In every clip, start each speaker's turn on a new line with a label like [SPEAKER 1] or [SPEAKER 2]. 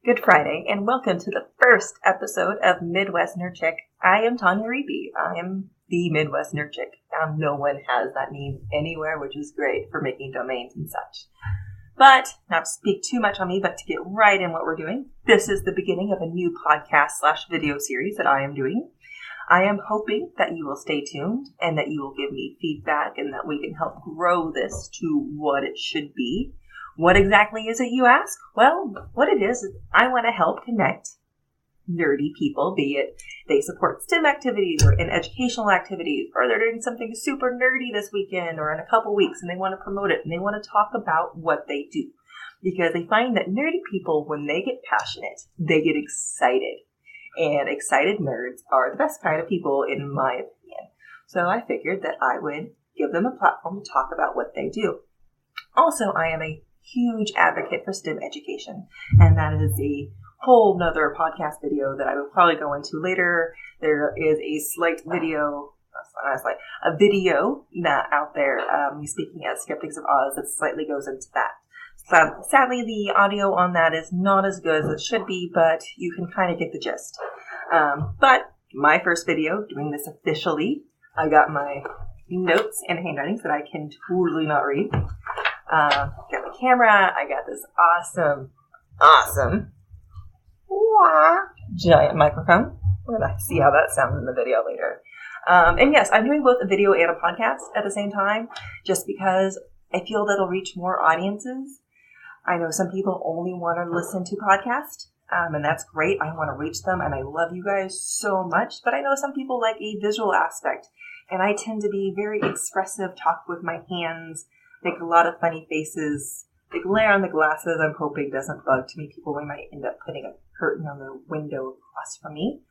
[SPEAKER 1] Good Friday, and welcome to the first episode of Midwest Nerd Chick. I am Tanya Reeby. I am the Midwest Nerd Chick. Now, no one has that name anywhere, which is great for making domains and such. But, not to speak too much on me, but to get right in what we're doing, this is the beginning of a new podcast/video series that I am doing. I am hoping that you will stay tuned and that you will give me feedback and that we can help grow this to what it should be. What exactly is it, you ask? Well, what it is I want to help connect nerdy people, be it they support STEM activities or in educational activities, or they're doing something super nerdy this weekend or in a couple weeks and they want to promote it and they want to talk about what they do. Because they find that nerdy people, when they get passionate, they get excited. And excited nerds are the best kind of people, in my opinion. So I figured that I would give them a platform to talk about what they do. Also, I am a huge advocate for STEM education, and that is a whole nother podcast video that I will probably go into later. There is a video that out there, speaking as Skeptics of Oz, that slightly goes into that. Sadly, the audio on that is not as good as it should be, but you can kind of get the gist. But my first video, doing this officially, I got my notes and handwritings that I can totally not read. Got the camera. I got this awesome giant microphone. We're going to see how that sounds in the video later. And yes, I'm doing both a video and a podcast at the same time, just because I feel that it'll reach more audiences. I know some people only want to listen to podcasts, and that's great. I want to reach them, and I love you guys so much. But I know some people like a visual aspect, and I tend to be very expressive, talk with my hands, make a lot of funny faces. The glare on the glasses, I'm hoping, doesn't bug too many people. We might end up putting a curtain on the window across from me.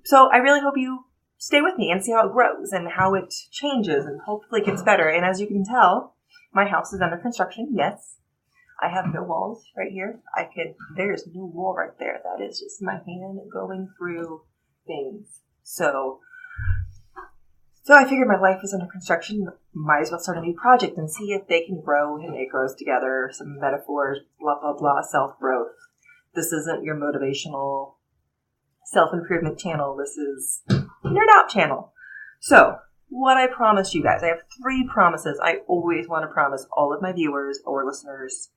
[SPEAKER 1] So I really hope you stay with me and see how it grows and how it changes and hopefully gets better. And as you can tell, my house is under construction. Yes, I have no walls right here. There's no wall right there. That is just my hand going through things. So I figured my life is under construction. Might as well start a new project and see if they can grow and it grows together. Some metaphors, blah, blah, blah, self-growth. This isn't your motivational self-improvement channel. This is Nerd Out channel. So, what I promised you guys, I have 3 promises I always want to promise all of my viewers or listeners.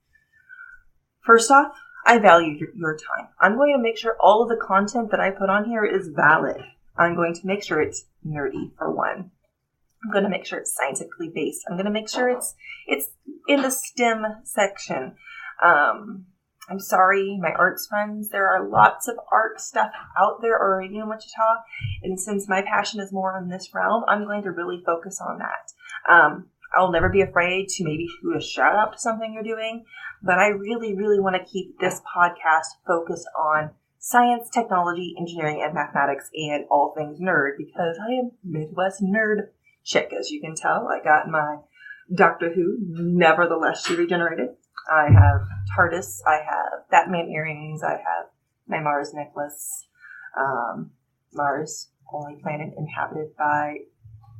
[SPEAKER 1] First off, I value your time. I'm going to make sure all of the content that I put on here is valid. I'm going to make sure it's nerdy, for one. I'm going to make sure it's scientifically based. I'm going to make sure it's in the STEM section. I'm sorry, my arts friends. There are lots of art stuff out there already in Wichita. And since my passion is more in this realm, I'm going to really focus on that. I'll never be afraid to maybe do a shout out to something you're doing. But I really, really want to keep this podcast focused on science, technology, engineering, and mathematics, and all things nerd, because I am Midwest Nerd Chick, as you can tell. I got my Doctor Who, nevertheless she regenerated. I have TARDIS, I have Batman earrings, I have my Mars necklace. Mars, only planet inhabited by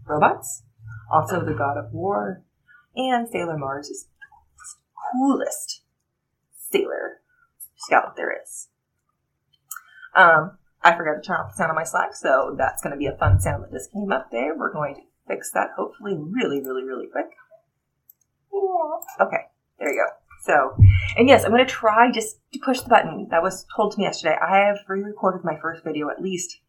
[SPEAKER 1] robots. Also the god of war. And Sailor Mars is the coolest sailor scout there is. I forgot to turn off the sound on my Slack, so that's going to be a fun sound that just came up there. We're going to fix that hopefully really, really, really quick. Okay, there you go. So, and yes, I'm going to try just to push the button. That was told to me yesterday. I have re-recorded my first video at least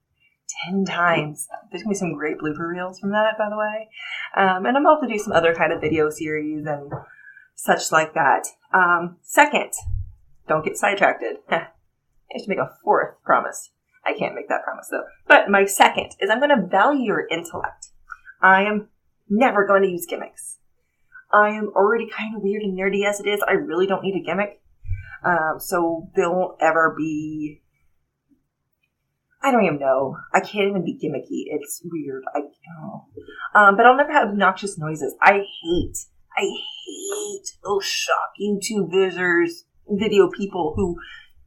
[SPEAKER 1] 10 times. There's going to be some great blooper reels from that, by the way. And I'm hoping to do some other kind of video series and such like that. Second, don't get sidetracked. I should make a 4th promise. I can't make that promise, though. But my second is I'm going to value your intellect. I am never going to use gimmicks. I am already kind of weird and nerdy as it is. I really don't need a gimmick. So there won't ever be... I don't even know. I can't even be gimmicky. It's weird. But I'll never have obnoxious noises. I hate those shock YouTube video people who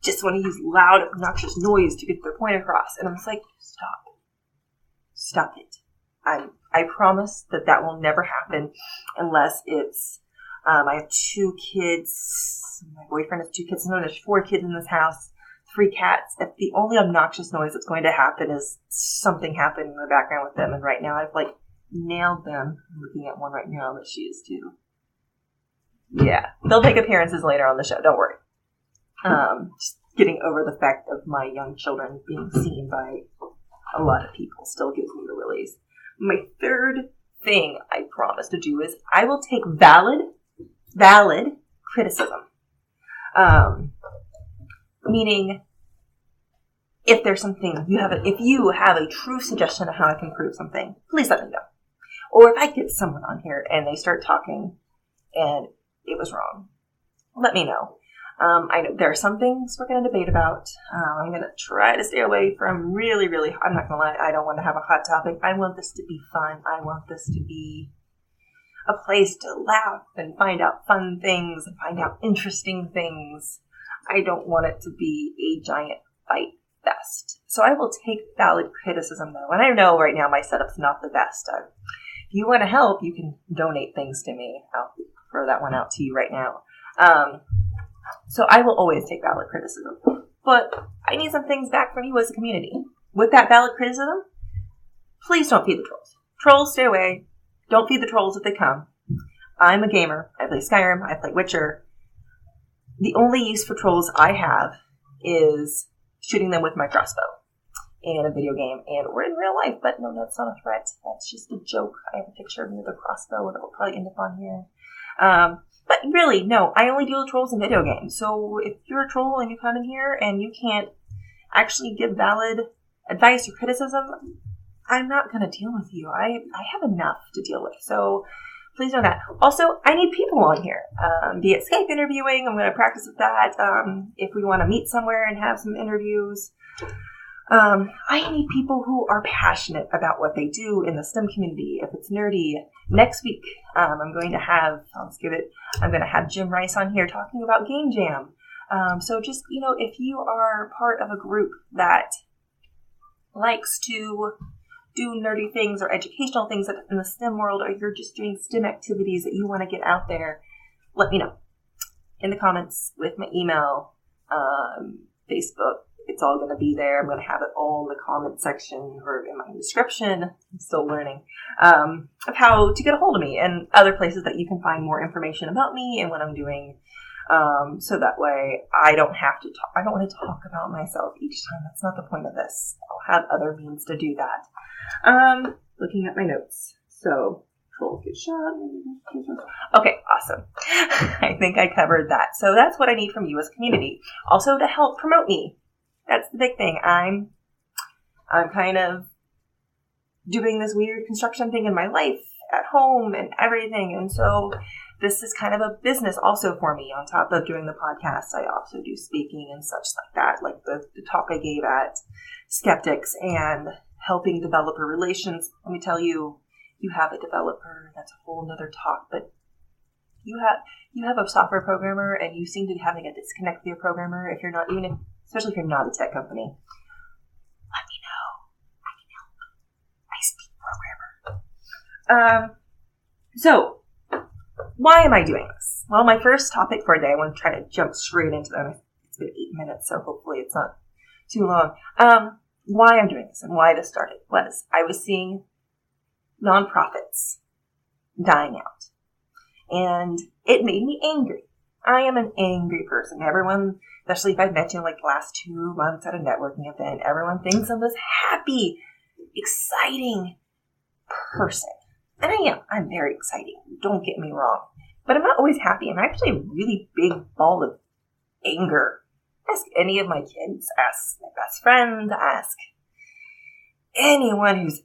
[SPEAKER 1] just want to use loud, obnoxious noise to get their point across. And I'm just like, stop it. I promise that will never happen unless it's, I have 2 kids house. My boyfriend has 2 kids. No, there's 4 kids in this house, 3 cats. If the only obnoxious noise that's going to happen is something happening in the background with them. And right now I've nailed them. I'm looking at one right now that she is too. Yeah, they'll make appearances later on the show. Don't worry. Just getting over the fact of my young children being seen by a lot of people still gives me the willies. My third thing I promise to do is I will take valid criticism. Meaning, if there's something if you have a true suggestion of how I can improve something, please let me know. Or if I get someone on here and they start talking and it was wrong, let me know. I know there are some things we're going to debate about. I'm going to try to stay away from really, I'm not going to lie, I don't want to have a hot topic. I want this to be fun. I want this to be a place to laugh and find out fun things and find out interesting things. I don't want it to be a giant fight fest. So I will take valid criticism, though. And I know right now my setup's not the best. If you want to help, you can donate things to me. I'll throw that one out to you right now. So I will always take valid criticism. But I need some things back from you as a community. With that valid criticism, please don't feed the trolls. Trolls, stay away. Don't feed the trolls if they come. I'm a gamer. I play Skyrim. I play Witcher. The only use for trolls I have is shooting them with my crossbow in a video game or in real life. But no, that's not a threat. That's just a joke. I have a picture of me with a crossbow that will probably end up on here. But really, no, I only deal with trolls in video games. So if you're a troll and you come in here and you can't actually give valid advice or criticism, I'm not going to deal with you. I have enough to deal with. So please know that. Also, I need people on here. Be it Skype interviewing, I'm going to practice with that. If we want to meet somewhere and have some interviews. I need people who are passionate about what they do in the STEM community. If it's nerdy, next week I'm going to have Jim Rice on here talking about Game Jam. So just, if you are part of a group that likes to do nerdy things or educational things in the STEM world, or you're just doing STEM activities that you want to get out there, let me know in the comments with my email, Facebook. It's all going to be there. I'm going to have it all in the comment section or in my description. I'm still learning of how to get a hold of me and other places that you can find more information about me and what I'm doing. So that way I don't have to talk. I don't want to talk about myself each time. That's not the point of this. I'll have other means to do that. Looking at my notes. So, troll get shot. Okay, awesome. I think I covered that. So that's what I need from you as a community. Also to help promote me. That's the big thing. I'm kind of doing this weird construction thing in my life at home and everything. And so this is kind of a business also for me. On top of doing the podcast, I also do speaking and such like that, like the talk I gave at Skeptics and helping developer relations. Let me tell you, you have a developer, that's a whole nother talk, but you have a software programmer and you seem to be having a disconnect with your programmer if you're not, especially if you're not a tech company. Let me know. I can help. I speak programmer. So, why am I doing this? Well, my first topic for a day, I want to try to jump straight into that. It's been 8 minutes, so hopefully it's not too long. Why I'm doing this and why this started was I was seeing nonprofits dying out. And it made me angry. I am an angry person. Everyone, especially if I've met you in the last 2 months at a networking event, everyone thinks I'm this happy, exciting person. And I am. I'm very exciting. Don't get me wrong. But I'm not always happy. I'm actually a really big ball of anger. Ask any of my kids. Ask my best friend. Ask anyone who's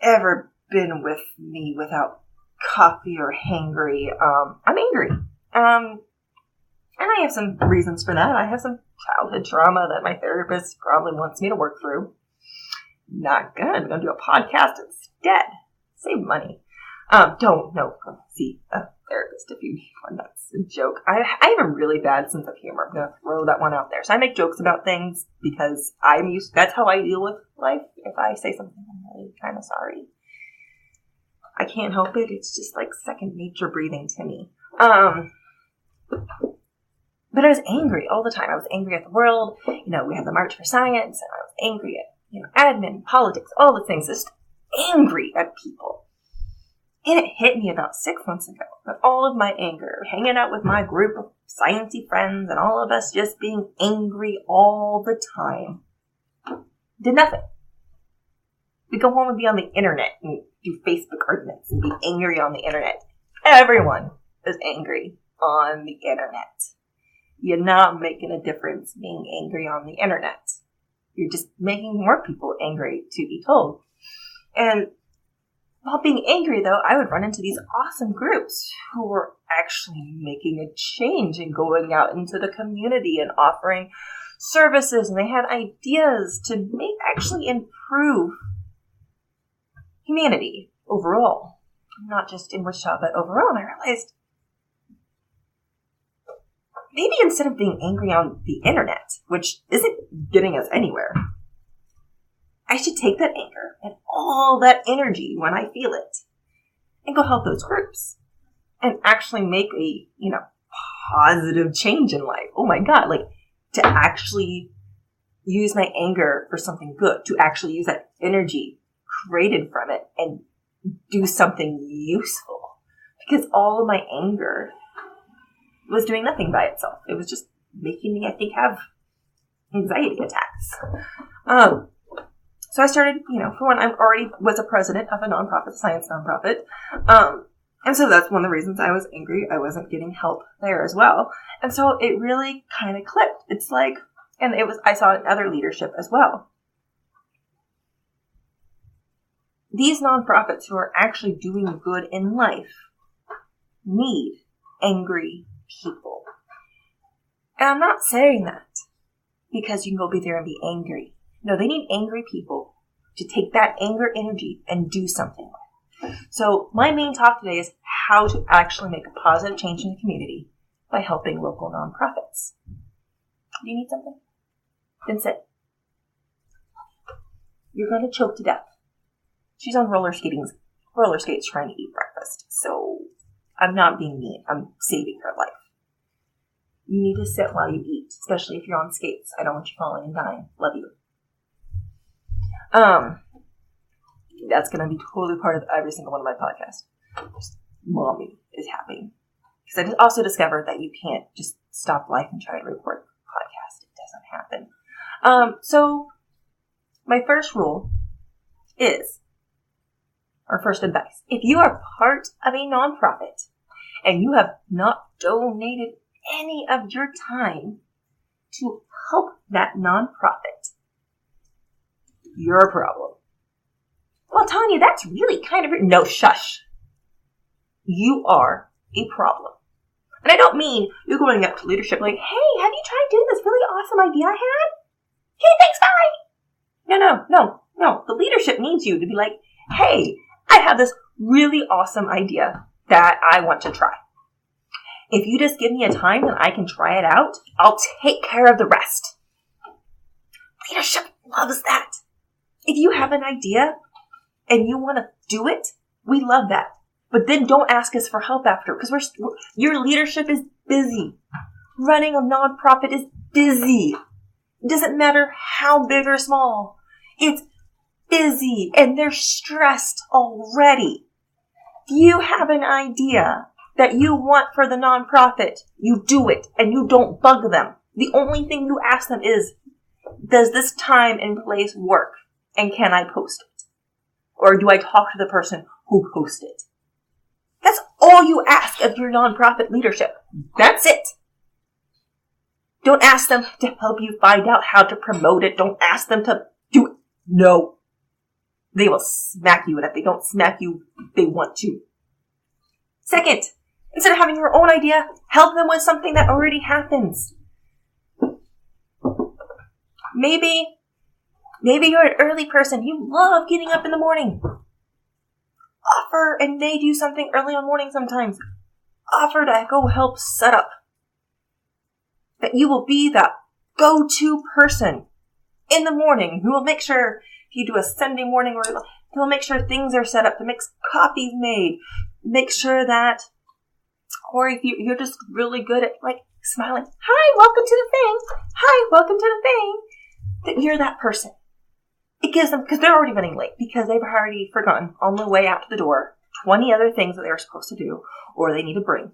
[SPEAKER 1] ever been with me without coffee or hangry. I'm angry. And I have some reasons for that. I have some childhood trauma that my therapist probably wants me to work through. Not good. I'm going to do a podcast instead. Save money. Don't see a therapist if you need one. That's a joke. I have a really bad sense of humor. I'm going to throw that one out there. So I make jokes about things because that's how I deal with life. If I say something, I'm really kind of sorry. I can't help it. It's just like second nature breathing to me. But I was angry all the time. I was angry at the world. We had the March for Science, and I was angry at, admin, politics, all the things. Just angry at people. And it hit me about 6 months ago that all of my anger, hanging out with my group of sciencey friends and all of us just being angry all the time, did nothing. We go home and be on the internet and do Facebook arguments and be angry on the internet. Everyone is angry on the internet. You're not making a difference being angry on the internet. You're just making more people angry, to be told. And while being angry, though, I would run into these awesome groups who were actually making a change and going out into the community and offering services. And they had ideas to actually improve humanity overall. Not just in Wichita, but overall. And I realized maybe instead of being angry on the internet, which isn't getting us anywhere, I should take that anger and all that energy when I feel it and go help those groups and actually make a, positive change in life. Oh my God, to actually use my anger for something good, to actually use that energy created from it and do something useful. Because all of my anger was doing nothing by itself. It was just making me, I think, have anxiety attacks. So I started, for one, I already was a president of a nonprofit, a science nonprofit. And so that's one of the reasons I was angry. I wasn't getting help there as well. And so it really kind of clicked. It's like, I saw it in other leadership as well. These nonprofits who are actually doing good in life need angry people. And I'm not saying that because you can go be there and be angry. No, they need angry people to take that anger energy and do something with it. So my main talk today is how to actually make a positive change in the community by helping local nonprofits. Do you need something? Then sit. You're going to choke to death. She's on roller skates trying to eat breakfast. So I'm not being mean. I'm saving her life. You need to sit while you eat, especially if you're on skates. I don't want you falling and dying. Love you. That's going to be totally part of every single one of my podcasts. Just mommy is happy. Because I also discovered that you can't just stop life and try to record a podcast. It doesn't happen. So my first rule is, or first advice, if you are part of a nonprofit and you have not donated any of your time to help that nonprofit, you're a problem. Well, Tanya, that's really kind of... No, shush. You are a problem. And I don't mean you're going up to leadership like, hey, have you tried doing this really awesome idea I had? Hey, thanks, bye. No. The leadership needs you to be like, hey, I have this really awesome idea that I want to try. If you just give me a time that I can try it out, I'll take care of the rest. Leadership loves that. If you have an idea and you want to do it, we love that. But then don't ask us for help after, because your leadership is busy. Running a nonprofit is busy. It doesn't matter how big or small. It's busy and they're stressed already. If you have an idea that you want for the nonprofit, you do it and you don't bug them. The only thing you ask them is, does this time and place work? And can I post it? Or do I talk to the person who posted it? That's all you ask of your nonprofit leadership. That's it. Don't ask them to help you find out how to promote it. Don't ask them to do it. No. They will smack you, and if they don't smack you, they want to. Second, instead of having your own idea, help them with something that already happens. Maybe you're an early person. You love getting up in the morning. Offer, and they do something early on morning sometimes. Offer to go help set up. That you will be the go-to person in the morning who will make sure, if you do a Sunday morning, he'll make sure things are set up, to make coffees made, make sure that, or if you're just really good at smiling, hi, welcome to the thing. Hi, welcome to the thing. That you're that person. It gives them, because they're already running late, because they've already forgotten on the way out to the door 20 other things that they're supposed to do or they need to bring.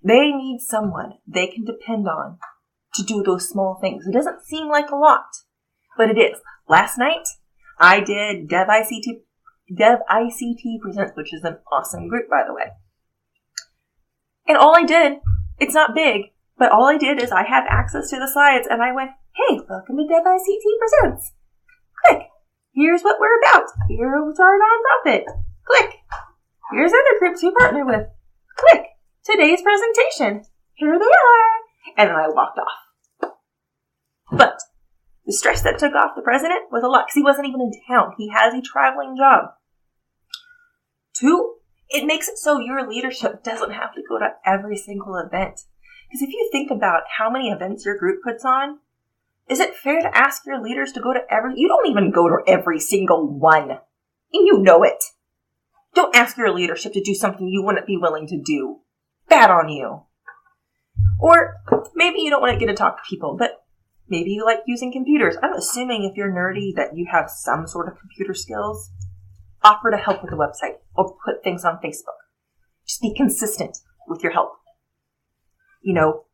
[SPEAKER 1] They need someone they can depend on to do those small things. It doesn't seem like a lot, but it is. Last night, I did Dev ICT Presents, which is an awesome group, by the way. And all I did, it's not big, but all I did is I had access to the slides, and I went, hey, welcome to Dev ICT Presents. Click. Here's what we're about. Here's our nonprofit. Click. Here's other groups we partner with. Click. Today's presentation. Here they are. And then I walked off. But the stress that took off the president was a lot, because he wasn't even in town. He has a traveling job. 2, it makes it so your leadership doesn't have to go to every single event. Because if you think about how many events your group puts on, is it fair to ask your leaders to go to every... You don't even go to every single one. And you know it. Don't ask your leadership to do something you wouldn't be willing to do. Bad on you. Or maybe you don't want to get to talk to people, but maybe you like using computers. I'm assuming if you're nerdy that you have some sort of computer skills. Offer to help with the website or put things on Facebook. Just be consistent with your help. You know,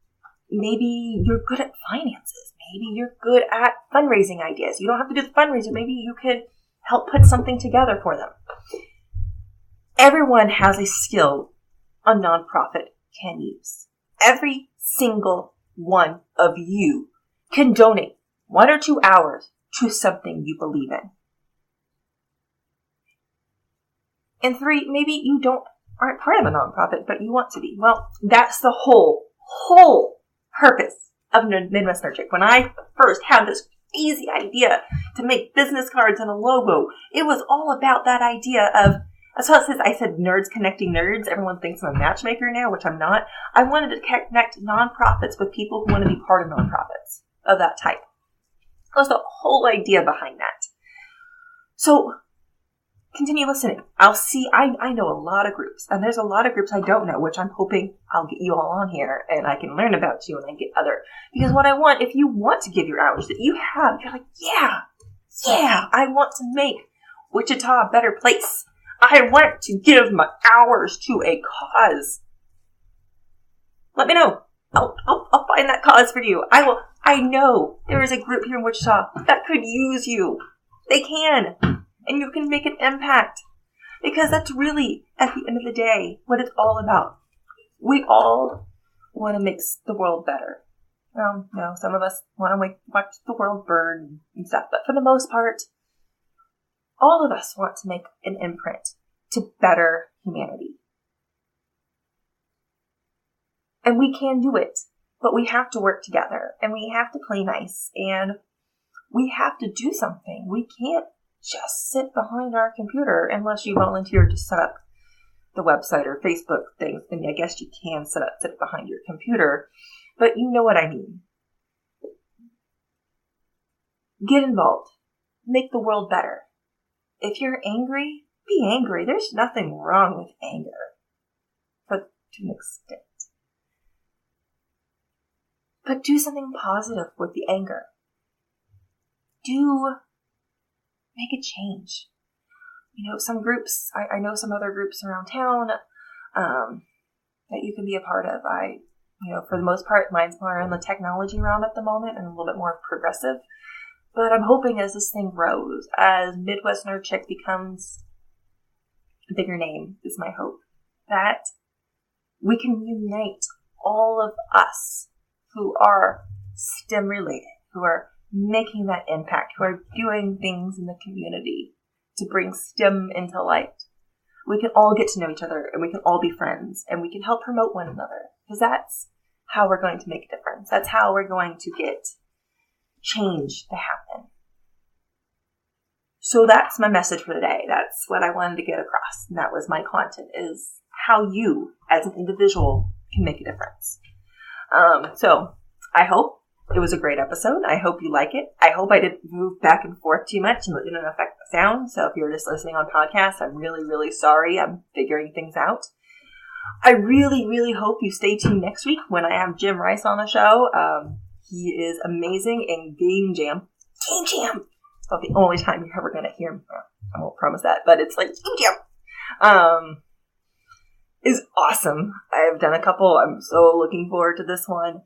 [SPEAKER 1] maybe you're good at finances. Maybe you're good at fundraising ideas. You don't have to do the fundraiser. Maybe you could help put something together for them. Everyone has a skill a nonprofit can use. Every single one of you can donate 1 or 2 hours to something you believe in. And 3, maybe you aren't part of a nonprofit, but you want to be. Well, that's the whole purpose of Midwest Nerd-Chick. When I first had this crazy idea to make business cards and a logo, it was all about that idea of, that's what it says, I said nerds connecting nerds. Everyone thinks I'm a matchmaker now, which I'm not. I wanted to connect nonprofits with people who want to be part of nonprofits of that type. That was the whole idea behind that. So, continue listening. I know a lot of groups, and there's a lot of groups I don't know, which I'm hoping I'll get you all on here, and I can learn about you, and I get other. Because what I want, if you want to give your hours that you have, you're like, yeah, I want to make Wichita a better place. I want to give my hours to a cause. Let me know. I'll find that cause for you. I will. I know there is a group here in Wichita that could use you. They can. And you can make an impact. Because that's really, at the end of the day, what it's all about. We all want to make the world better. Well, no, some of us want to watch the world burn and stuff. But for the most part, all of us want to make an imprint to better humanity. And we can do it. But we have to work together. And we have to play nice. And we have to do something. We can't just sit behind our computer unless you volunteer to set up the website or Facebook things. Then I guess you can sit behind your computer. But you know what I mean. Get involved. Make the world better. If you're angry, be angry. There's nothing wrong with anger. But to an extent. But do something positive with the anger. Make a change. You know, some groups, I know some other groups around town that you can be a part of. For the most part, mine's more in the technology realm at the moment and a little bit more progressive. But I'm hoping as this thing grows, as Midwest Nerd-Chick becomes a bigger name, is my hope, that we can unite all of us who are STEM related, who are making that impact, who are doing things in the community to bring STEM into light. We can all get to know each other, and we can all be friends, and we can help promote one another, because that's how we're going to make a difference. That's how we're going to get change to happen. So that's my message for the day. That's what I wanted to get across, and that was my content, is how you, as an individual, can make a difference. So I hope it was a great episode. I hope you like it. I hope I didn't move back and forth too much and it didn't affect the sound. So if you're just listening on podcasts, I'm really, really sorry. I'm figuring things out. I really, really hope you stay tuned next week when I have Jim Rice on the show. He is amazing in Game Jam. Game Jam! About the only time you're ever going to hear him. I won't promise that, but it's like Game Jam. Is awesome. I've done a couple. I'm so looking forward to this one.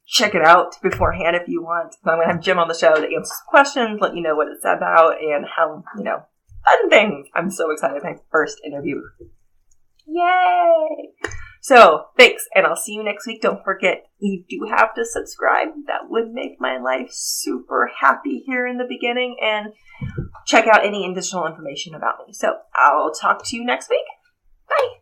[SPEAKER 1] Check it out beforehand if you want. I'm going to have Jim on the show to answer some questions, let you know what it's about, and how, fun things. I'm so excited. My first interview. Yay! So, thanks, and I'll see you next week. Don't forget, you do have to subscribe. That would make my life super happy here in the beginning, and check out any additional information about me. So, I'll talk to you next week. Bye!